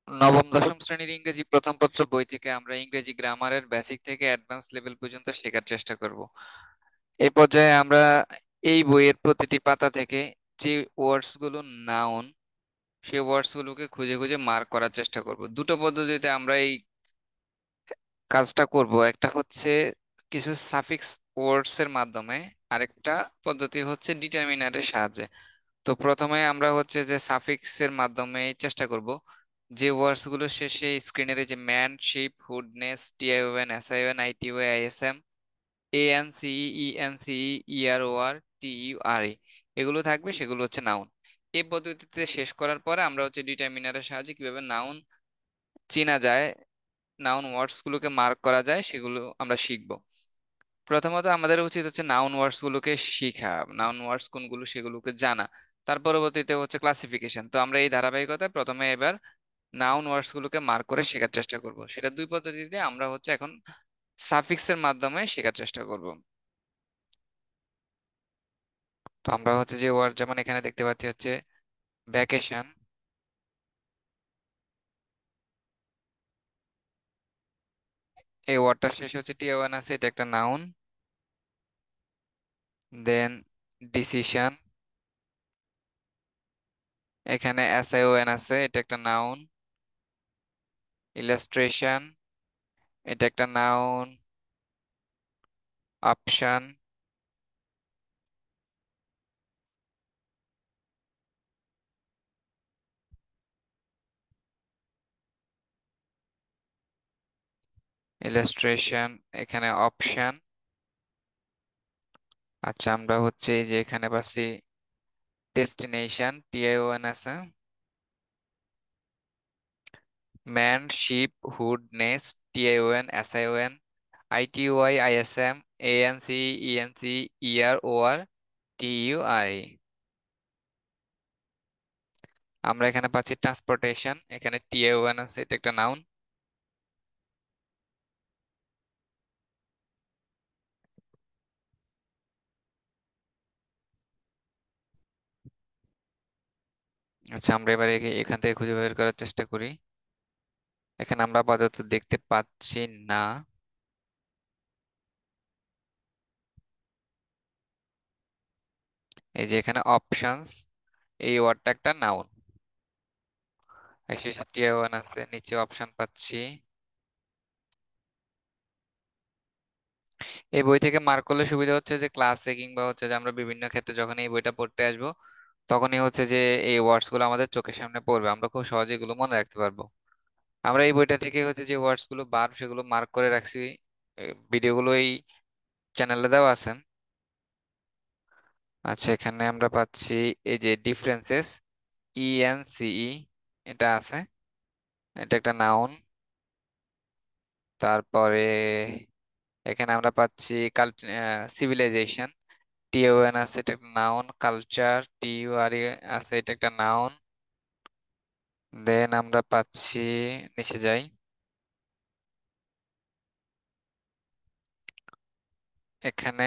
নবম দশম শ্রেণীর ইংরেজি প্রথম পত্র বই থেকে আমরা ইংরেজি গ্রামারের বেসিক থেকে অ্যাডভান্স লেভেল পর্যন্ত শেখার চেষ্টা করব। এই পর্যায়ে আমরা এই বইয়ের প্রতিটি পাতা থেকে যে ওয়ার্ডস গুলো নাউন, সেই ওয়ার্ডস গুলোকে খুঁজে খুঁজে মার্ক করার চেষ্টা করব। দুটো পদ্ধতিতে আমরা এই কাজটা করব। একটা হচ্ছে কিছু সাফিক্স ওয়ার্ডস এর মাধ্যমে, আরেকটা পদ্ধতি হচ্ছে ডিটারমিনারের সাহায্যে। তো প্রথমে আমরা হচ্ছে যে সাফিক্স এর মাধ্যমে চেষ্টা করব যে ওয়ার্ডস গুলো শেষে স্ক্রিনের যে man, ship, hood ness, T I O N, S I O N, I T O A, I S M, A N C, E N C, E R O R, T U R E এগুলো থাকবে, সেগুলো হচ্ছে নাউন। এই পদ্ধতিতে শেষ করার পরে আমরা হচ্ছে ডিটারমিনারের সাহায্যে কিভাবে নাউন চেনা যায়, নাউন ওয়ার্ডস গুলোকে মার্ক করা যায়, সেগুলো আমরা শিখব। প্রথমত আমাদের উচিত হচ্ছে নাউন ওয়ার্ডস গুলোকে শিখা, নাউন ওয়ার্ডস কোনগুলো সেগুলোকে জানা। তার পরবর্তীতে হচ্ছে ক্লাসিফিকেশন। তো আমরা এই ধারাবাহিকতায় প্রথমে এবার নাউন ওয়ার্ডস গুলোকে মার্ক করে শেখার চেষ্টা করব। সেটা দুই পদ্ধতিতে আমরা হচ্ছে এখন সাফিক্স এর মাধ্যমে শেখার চেষ্টা করব। তো আমরা হচ্ছে যে ওয়ার্ড যেমন এখানে দেখতে পাচ্ছি হচ্ছে ভ্যাকেশন। এই ওয়ার্ডটার শেষে হচ্ছে টি ওয়ান আছে, এটা একটা নাউন। দেন ডিসিশন, এখানে এস আই ও এন আছে, এটা একটা নাউন। ইলাস্ট্রেশন, এটা একটা নাউন। অপশন, ইলাস্ট্রেশন, এখানে অপশন। আচ্ছা, আমরা হচ্ছে এই যে এখানে পাচ্ছি destination, T I O N আছে। Man, ship, hood, nest, T I O N, S I O N, I T Y, I S M, A N C, E N C, E R O R, T U R E. আমরা এখানে পাচ্ছি transportation, এখানে টি I O N আছে, এটা একটা noun. আচ্ছা, আমরা এবারে এখান থেকে খুঁজে বের করার চেষ্টা করি। এখানে আমরা আপাতত দেখতে পাচ্ছি না। এই যে এখানে অপশনস, এই ওয়ার্ডটা একটা নাউন। শেষে টি আই ও এন আছে, নিচে অপশন পাচ্ছি। এই বই থেকে মার্ক করলে সুবিধা হচ্ছে যে ক্লাসে কিংবা হচ্ছে যে আমরা বিভিন্ন ক্ষেত্রে যখন এই বইটা পড়তে আসবো, তখনই হচ্ছে যে এই ওয়ার্ডস গুলো আমাদের চোখের সামনে পড়বে, আমরা খুব সহজে এগুলো মনে রাখতে পারবো। আমরা এই বইটা থেকে হচ্ছে যে ওয়ার্ডস গুলো বার সেগুলো মার্ক করে রাখছি। ভিডিওগুলো এই চ্যানেলে দেওয়া আছে। আচ্ছা, এখানে আমরা পাচ্ছি এই যে ডিফারেন্সেস, ইএনসিই, এটা আছে, এটা একটা নাউন। তারপরে এখানে আমরা পাচ্ছি সিভিলাইজেশন, টিওএন আছে, এটা একটা নাউন। কালচার, টিইউআরই আছে, এটা একটা নাউন। দেন আমরা পাচ্ছি, নিচে যাই, এখানে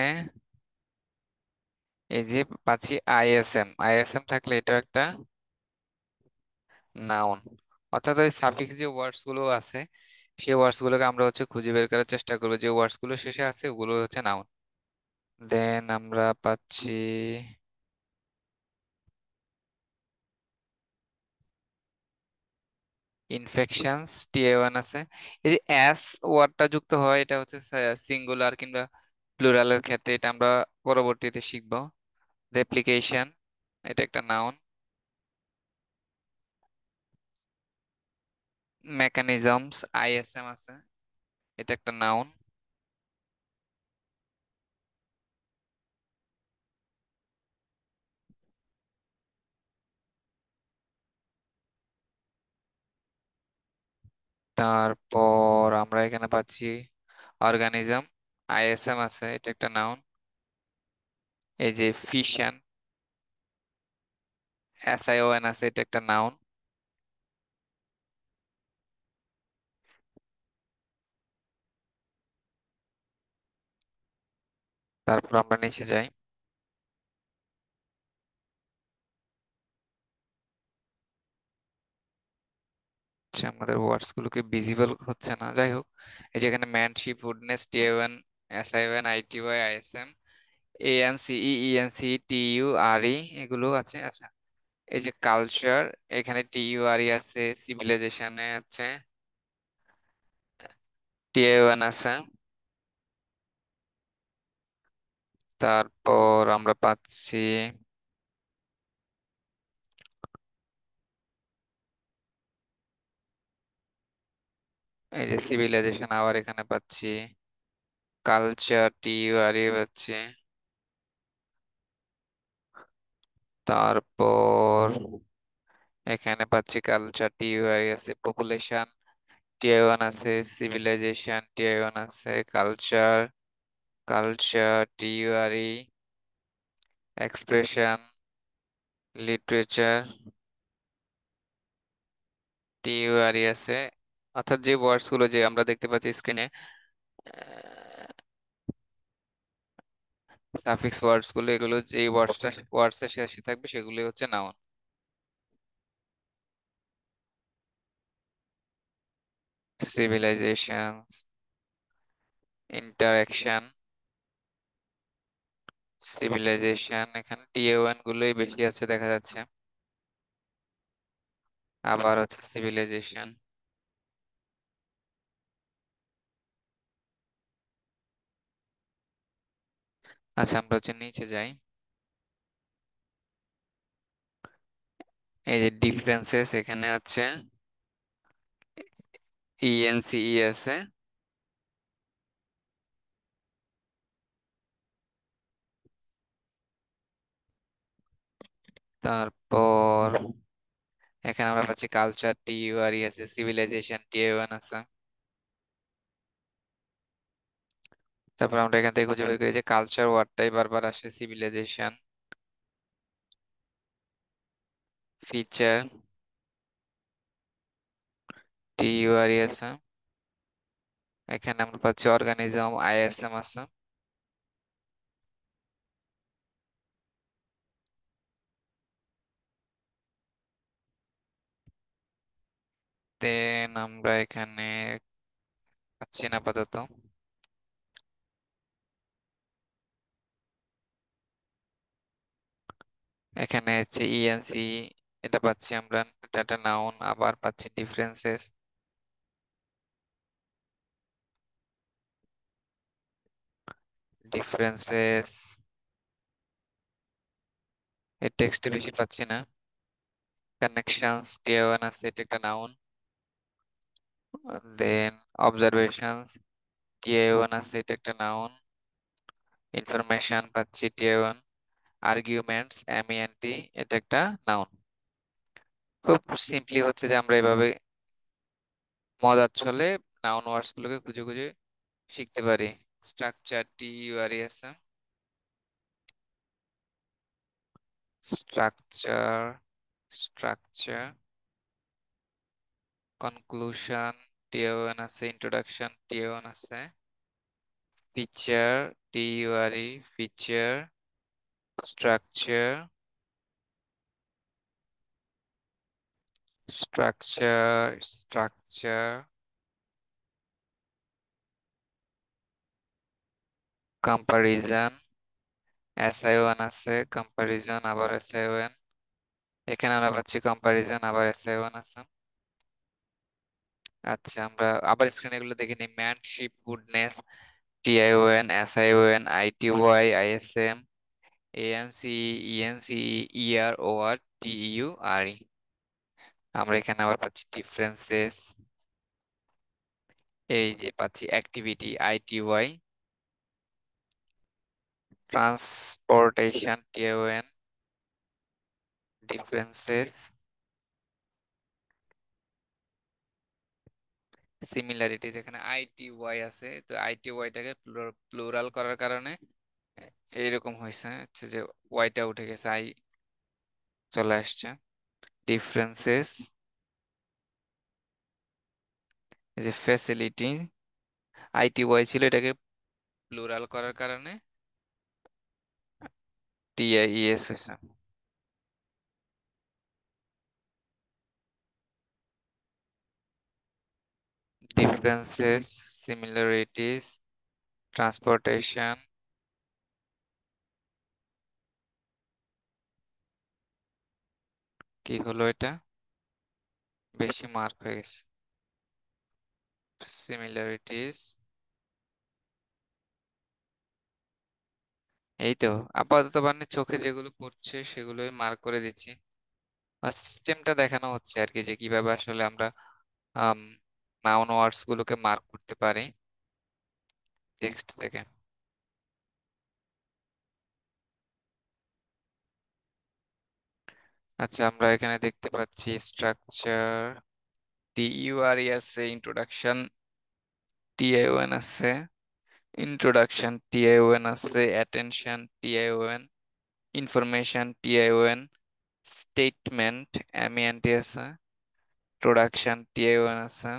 এই যে পাচ্ছি আইএসএম, আইএসএম থাকলে এটা একটা নাউন। অর্থাৎ ওই সাফিক্স যে ওয়ার্ডস গুলো আছে, সেই ওয়ার্ডস গুলোকে আমরা হচ্ছে খুঁজে বের করার চেষ্টা করবো, যে ওয়ার্ডস গুলো শেষে আছে ওগুলো হচ্ছে নাউন। দেন আমরা পাচ্ছি ইনফেকশনস, টিএ1 আছে। এই যে এস ওয়ার্ডটা যুক্ত হয়, এটা হচ্ছে সিঙ্গুলার কিংবা প্লুরালের ক্ষেত্রে, এটা আমরা পরবর্তীতে শিখব। রেপ্লিকেশন, এটা একটা নাউন। মেকানিজমস, আইএসএম আছে, এটা একটা নাউন। তারপর আমরা এখানে পাচ্ছি অর্গানিজম, আইএসএম আছে, এটা একটা নাউন। এই যে ফিশন, এসআইওএন আছে, এটা একটা নাউন। তারপর আমরা নিচে যাই। আচ্ছা, আমাদের ওয়ার্ডস গুলোকে ভিজিবল হচ্ছে না, যাই হোক। এই যে এখানে ম্যানশিপ, হুডনেস, টিএওয়ান, এসআইওএন, আইটিওয়াই, আইএসএম, এএনসিই, ইএনসি, টিইউআরই, এগুলো আছে। আচ্ছা, এই যে কালচার, এখানে টিইউআরই আছে, সিভিলাইজেশনে আছে টিএওয়ান আছে। তারপর আমরা পাচ্ছি এই যে সিভিলাইজেশন, আবার এখানে পাচ্ছি কালচার, টিইউআরই পাচ্ছি। তারপর এখানে পাচ্ছি কালচার, টিইউআরই আছে, পপুলেশন, টিআই ওয়ান আছে, সিভিলাইজেশন, টিআই ওয়ান আছে, কালচার, টিইউআরই, এক্সপ্রেশন, লিটারেচার, টিইউআরই আছে। অর্থাৎ যে ওয়ার্ডস গুলো যে আমরা দেখতে পাচ্ছি স্ক্রিনে, সাফিক্স ওয়ার্ডস গুলো, এগুলো যে ওয়ার্ডস এর শেষে থাকবে সেগুলো হচ্ছে নাউন। সিভিলাইজেশন, ইন্টারাকশন, সিভিলাইজেশন, এখানে টিএ ওয়ান গুলোই বেশি আছে দেখা যাচ্ছে। আবার হচ্ছে সিভিলাইজেশন। আচ্ছা, আমরা হচ্ছে নিচে যাই। এই যে ডিফারেন্সেস, এখানে হচ্ছে ইএনসিই আছে। তারপর এখানে আমরা পাচ্ছি কালচার, টিইউআরই আছে, সিভিলাইজেশন, টিএ ওয়ান আছে। তারপর আমরা এখান থেকে খুঁজে বের করি যে কালচার ওয়ার্ডটাই বারবার আসে, সিভিলাইজেশন, ফিচার, টিইউআরই আছে। এখানে আমরা পাচ্ছি অর্গানিজম, আইএসএম আছে। দেন আমরা এখানে পাচ্ছি না আপাতত। এখানে হচ্ছে ইএনসি, এটা পাচ্ছি আমরা, এটা একটা নাউন। আবার পাচ্ছি ডিফারেন্সেস, ডিফারেন্সেস, এর টেক্সটে বেশি পাচ্ছি না। কানেকশনস, টিএ ওয়ান আছে, এটা একটা নাউন। দেন অবজারভেশনস, টিএ ওয়ান আছে, এটা একটা নাউন। ইনফরমেশন পাচ্ছি টিএ ওয়ান। আর্গুমেন্টস, এমইএনটি, এটা একটা নাউন। খুব সিম্পলি হচ্ছে যে আমরা এভাবে মজার ছলে নাউন ওয়ার্ডস গুলোকে খুঁজে খুঁজে শিখতে পারি। স্ট্রাকচার, টিইউআরই আছে, structure, structure, conclusion, T A one আছে, ইন্ট্রোডাকশন, টিএ ওয়ান আছে, feature, T U R E, feature, structure, structure, structure, comparison, S I one আছে, কম্পারিজন, আবার এসআই ওয়ান। এখানে আমরা পাচ্ছি কম্পারিজন, আবার এসআই ওয়ান আছে। আচ্ছা, আমরা আবার স্ক্রিনে এগুলো দেখে নিই। Manship, goodness, T I one, S I one, I T Y, I S M, A N C, E N C, E R O R, T U R E. আমরা এখানে আবার পাচ্ছি ডিফারেন্সেস, এই যে পাচ্ছি activity, I T Y, transportation, T A O N, differences, similarity, যেখানে আইটিওয়াই আছে, তো আইটিওয়াইটাকে প্লুরাল করার কারণে এইরকম হয়েছে, হচ্ছে যে ওয়াইটা উঠে গেছে, আই চলে আসছে। ডিফারেন্সেস, এই যে ফ্যাসিলিটি, আইটিওয়াই ছিল, এটাকে প্লুরাল করার কারণে টিআইইএস হয়েছে। Differences, similarities, transportation. কি হলো এটা? বেশি মার্ক হয়ে গেছে। সিমিলারিটিস, এই তো। আপাতত মানে চোখে যেগুলো পড়ছে সেগুলোই মার্ক করে দিচ্ছি। আর সিস্টেমটা দেখানো হচ্ছে আর কি, যে কিভাবে আসলে আমরা নাউন ওয়ার্ডস গুলোকে মার্ক করতে পারি টেক্সট থেকে। আচ্ছা, আমরা এখানে দেখতে পাচ্ছি স্ট্রাকচার, টিইউআরই আছে, ইন্ট্রোডাকশন টিআইওএন আছে, ইন্ট্রোডাকশন টিআইওএন আছে, attention T I O N, information T I O N, statement M E N T আছে, প্রোডাকশন টিআইওএন আছে,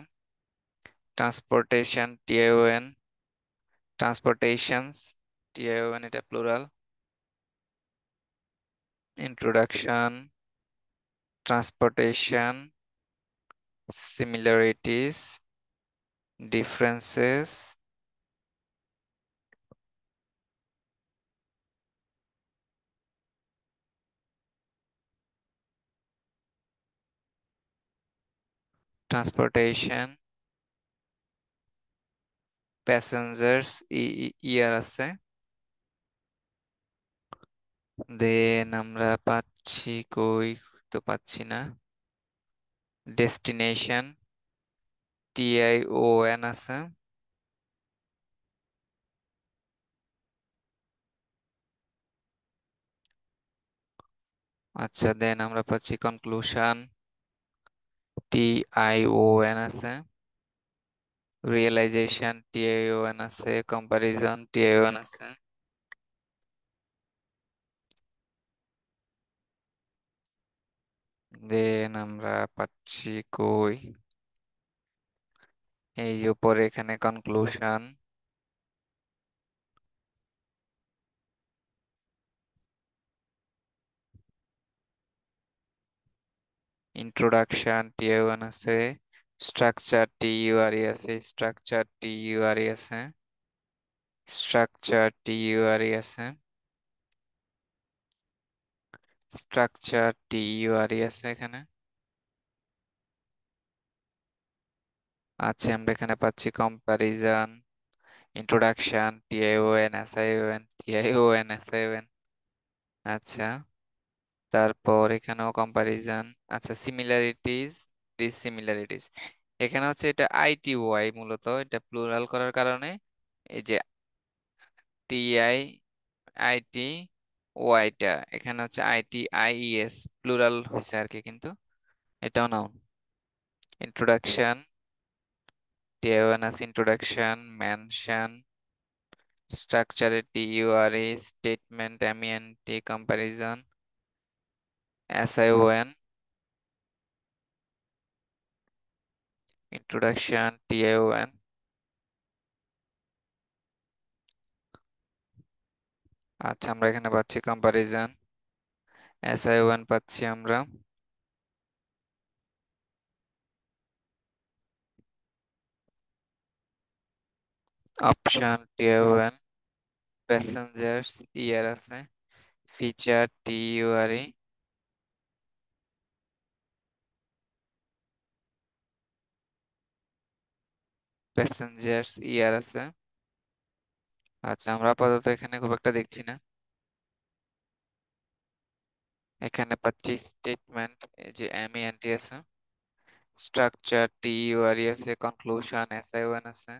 ট্রান্সপোর্টেশন টিআইওএন, ট্রান্সপোর্টেশনস টিআইওএন, এটা plural, introduction, transportation, similarities, differences, transportation, passengers E R আছে, দেন আমরা পাচ্ছি কই, তো পাচ্ছি না, ডেস্টিনেশন টিআইওএন আছে, আচ্ছা দেন আমরা পাচ্ছি কনক্লুশন টিআইওএন আছে, রিয়েলাইজেশন টিআইওএন আছে, কম্পারিজন টিআইওএন আছে, দেন আমরা পাচ্ছি কই, এই যে উপরে এখানে কনক্লুশন, ইন্ট্রোডাকশন টিআইওএন আছে, স্ট্রাকচার টিইউআরই আছে, স্ট্রাকচার টিইউআরই আছে, স্ট্রাকচার টিইউআরই আছে, স্ট্রাকচার টিইউআরই আছে এখানে। আচ্ছা, আমরা এখানে পাচ্ছি কম্পারিজন, ইন্ট্রোডাকশন টিআইওএন এসআইওএন, টিআইওএন এসআইওএন। আচ্ছা, তারপর এখানেও কম্পারিজন। আচ্ছা, সিমিলারিটিস, ডিসিমিলারিটিস, এখানে হচ্ছে এটা আইটিওয়াই, মূলত এটা প্লুরাল করার কারণে এই যে টিআই আইটি ওয়াইটা এখানে হচ্ছে আইটি আইইএস প্লুরাল হয়েছে আর কি, কিন্তু এটাও নাউন। ইন্ট্রোডাকশন টিআইওএন আছে, ইন্ট্রোডাকশন, মেনশন, স্ট্রাকচারে T U R E, statement M E N T, comparison S I O N, introduction T I O N. আচ্ছা, আমরা এখানে পাচ্ছি কম্পারিজন, এসআইওএন পাচ্ছি আমরা, অপশন টিআইওএন, প্যাসেঞ্জার্স ইয়ার আছে, ফিচার টিইউআরই, প্যাসেঞ্জার্স ইয়ার আছে। আচ্ছা, আমরা আপাতত এখানে খুব একটা দেখছি না। এখানে পাচ্ছি স্টেটমেন্ট, এই যে এমইএনটি আছে, স্ট্রাকচার টিইউআরই আছে, কনক্লুশন এসআইওএন আছে,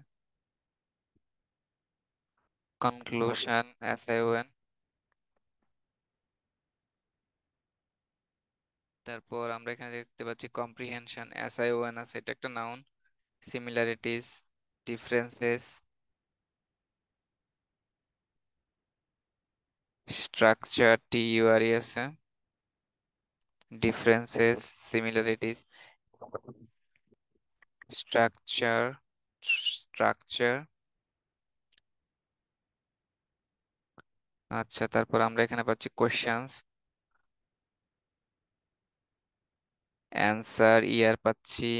কনক্লুশন এসআইওএন। তারপর আমরা এখানে দেখতে পাচ্ছি কম্প্রিহেনশন এসআইওএন আছে, এটা একটা noun, similarities, differences, structure T U R E আছে, ডিফারেন্সেস, সিমিলারিটিস, স্ট্রাকচার, স্ট্রাকচার। আচ্ছা, তারপর আমরা এখানে পাচ্ছি কোশ্চেন্স, অ্যান্সার ইয়ার পাচ্ছি,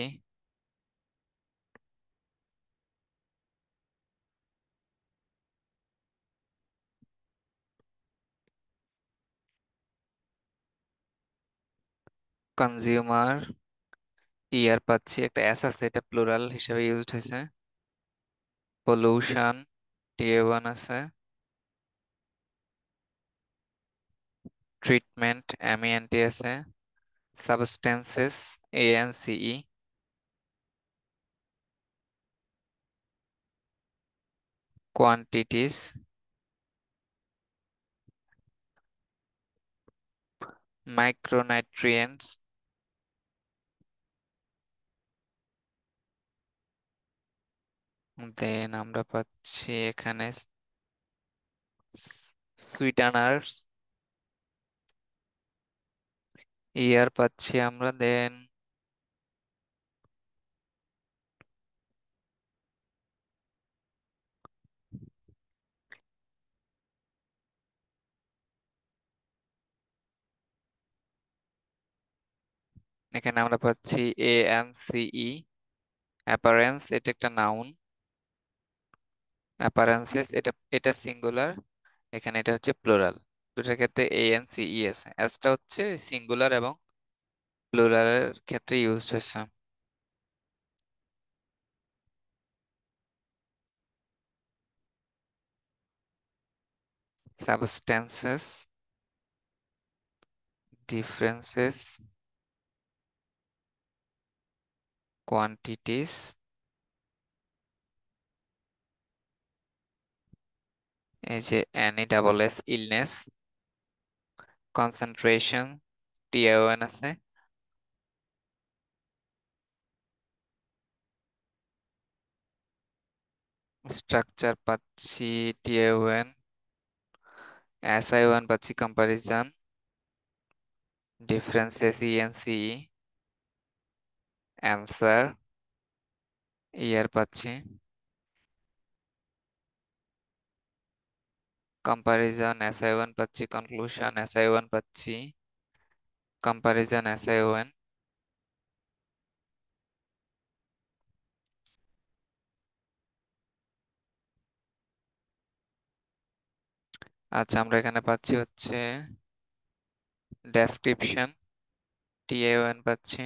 কনজিউমার, ইয়ার পাচ্ছি একটা এস আছে, এটা প্লুরাল হিসেবে ইউজড হয়েছে। পলিউশন, টিএ1 আছে। ট্রিটমেন্ট, এমইএনটি আছে। Substances, A N C E. Quantities, micronutrients. Then আমরা পাচ্ছি এখানে সুইটানার্স, ইয়ার পাচ্ছি আমরা। দেন এখানে আমরা পাচ্ছি এএনসিই। অ্যাপারেন্স, এটা একটা নাউন। অ্যাপারেন্সেস, এটা এটা সিঙ্গুলার, এখানে এটা হচ্ছে প্লুরাল। দুটার ক্ষেত্রে এএনসিই আছে, এসটা হচ্ছে সিঙ্গুলার এবং প্লুরালের ক্ষেত্রে ইউজড হয়েছে। সাবস্টেন্সেস, ডিফারেন্সেস, কোয়ান্টিটিস, এই যে NE, ইলনেস। কনসেন্ট্রেশন, TION আছে। স্ট্রাকচার পাচ্ছি TION। SI1 পাচ্ছি কম্পারিজন। Differences, ENCE। অ্যান্সার, ইয়ার পাচ্ছি। কম্পারিজন, SI1 পাচ্ছি। কনক্লুশন, SI1 পাচ্ছি। Comparison, SION। আচ্ছা, আমরা এখানে পাচ্ছি হচ্ছে ডেসক্রিপশন, TION পাচ্ছি।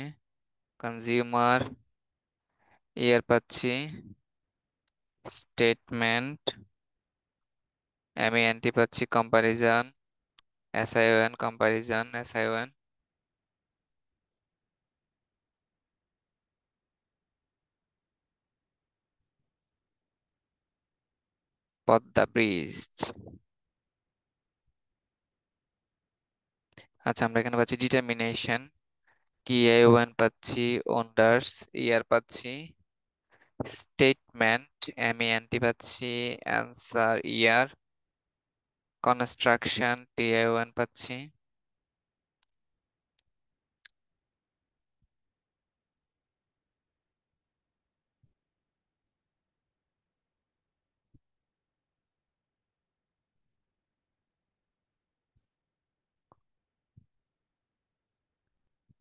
কনজিউমার, ইয়ার পাচ্ছি। স্টেটমেন্ট, MENT পাচ্ছি। Comparison, SION। Comparison, SION। Padma bridge. আচ্ছা, আমরা এখানে পাচ্ছি ডিটারমিনেশন, TION পাচ্ছি। ওন্ডার্স, ইয়ার পাচ্ছি। স্টেটমেন্ট, MENT পাচ্ছি। অ্যান্সার, ইয়ার। কনস্ট্রাকশন, TION পাচ্ছি।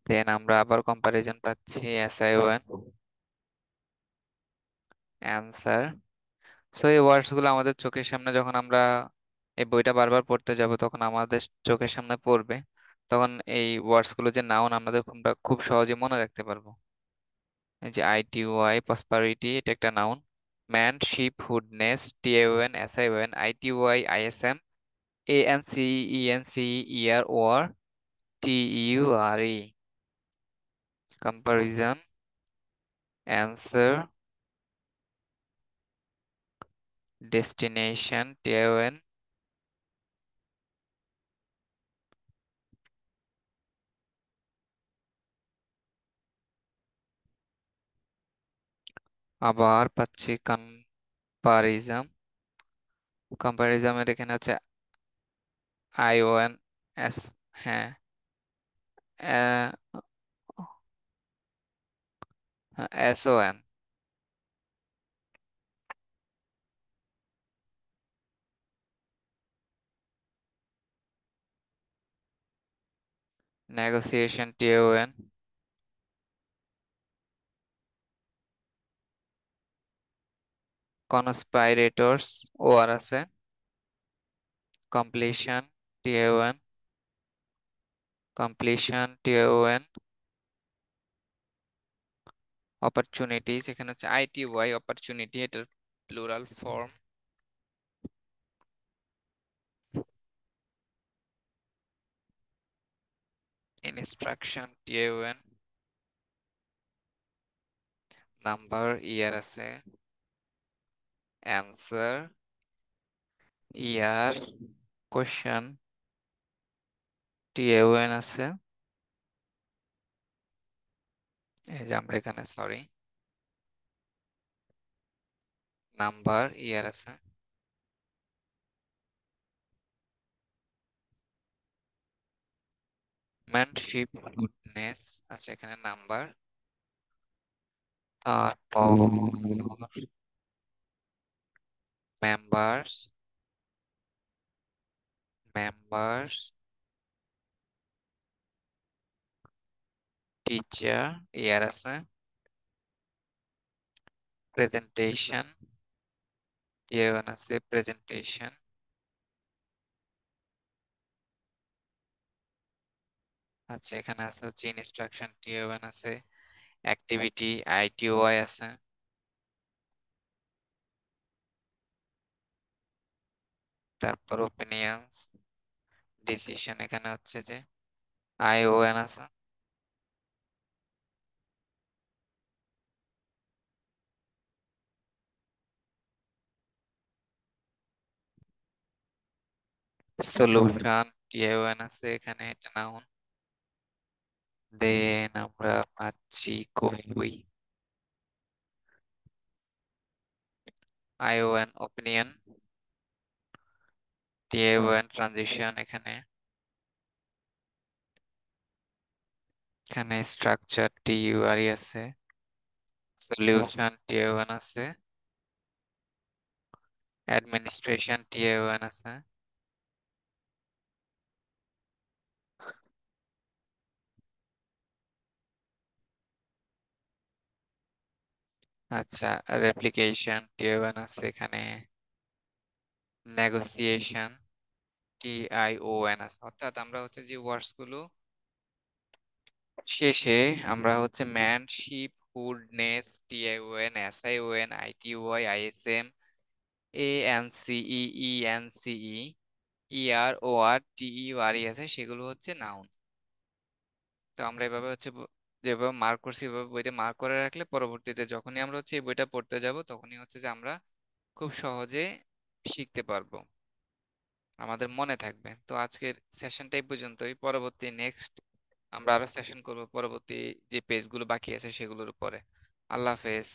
দেন আমরা আবার কম্পারিজন পাচ্ছি, SION। অ্যান্সার। সো এই ওয়ার্ডস গুলো আমাদের চোখের সামনে যখন আমরা এই বইটা বারবার পড়তে যাব তখন আমাদের চোখের সামনে পড়বে। তখন এই ওয়ার্ডস গুলো যে নাউন আমাদের আমরা খুব সহজে মনে রাখতে পারবো। এই যে ITY, প্রসপারিটি, এটা একটা noun. Man, ship, hood ness, TION, SION, ITY, ISM, ANCE, E R, O R, TURE। Comparison, answer, destination, TION। আবার পাচ্ছি কম্পারিজম। কম্পারিজমের এখানে হচ্ছে ION, এস, হ্যাঁ, SON। Negotiation, TON। Conspirators, OR আছে। Completion, TON। Completion, TON। Opportunities, এখানে হচ্ছে আইটিওয়াই অপরচুনিটি, এটার plural form. Instruction, T A O N. Number, E R আছে। অ্যান্সার, ইয়ার। কোশ্চেন, টিএওএন আছে। এই যে আমরা এখানে, সরি, নাম্বার, ইয়ার আছে। ম্যানশিপ, গুডনেস আছে এখানে, নাম্বার। তারপর মেম্বার্স, মেম্বার্স, টিচার, ইয়ার আছে। প্রেজেন্টেশন, টিএওএন আছে, প্রেজেন্টেশন। আচ্ছা, এখানে আছে হচ্ছে ইনস্ট্রাকশন, টিএওএন আছে। অ্যাক্টিভিটি, আইটিওআই আছে। তারপর ওপিনিয়ন্স, ডিসিশন, এখানে হচ্ছে যে আইওএন আছে। সলিউশন, টিএওএন আছে এখানে, এটা নাউন। দেন আমরা পাচ্ছি কই, আইওএন ওপিনিয়ন, টিএওএন ট্রানজিশন, এখানে এখানে স্ট্রাকচার, টিইউআরই আছে। সলিউশন, টিএওএন আছে। অ্যাডমিনিস্ট্রেশন, টিএওএন আছে। আচ্ছা, রেপ্লিকেশন, টিএওএন আছে এখানে। নেগোসিয়েশন, টিআইওএন আছে। অর্থাৎ আমরা হচ্ছে যে ওয়ার্ডস গুলো শেষে আমরা হচ্ছে ম্যানশিপ, হুডনেস, টিআইওএন, এসআইওএন, আইটিওয়াই, আইএসএম, এএনসিই, ইএনসিই, ইআরওআর, টিইউআরই আছে, সেগুলো হচ্ছে নাউন। তো আমরা এভাবে হচ্ছে যেভাবে মার্ক করছি এভাবে বইতে মার্ক করে রাখলে পরবর্তীতে যখনই আমরা হচ্ছে এই বইটা পড়তে যাব তখনই হচ্ছে যে আমরা খুব সহজে শিখতে পারবো, আমাদের মনে থাকবে। তো আজকের সেশনটা এই পর্যন্তই। পরবর্তী নেক্সট আমরা আরো সেশন করব পরবর্তী যে পেজগুলো বাকি আছে সেগুলোর উপরে। আল্লাহ হাফেজ।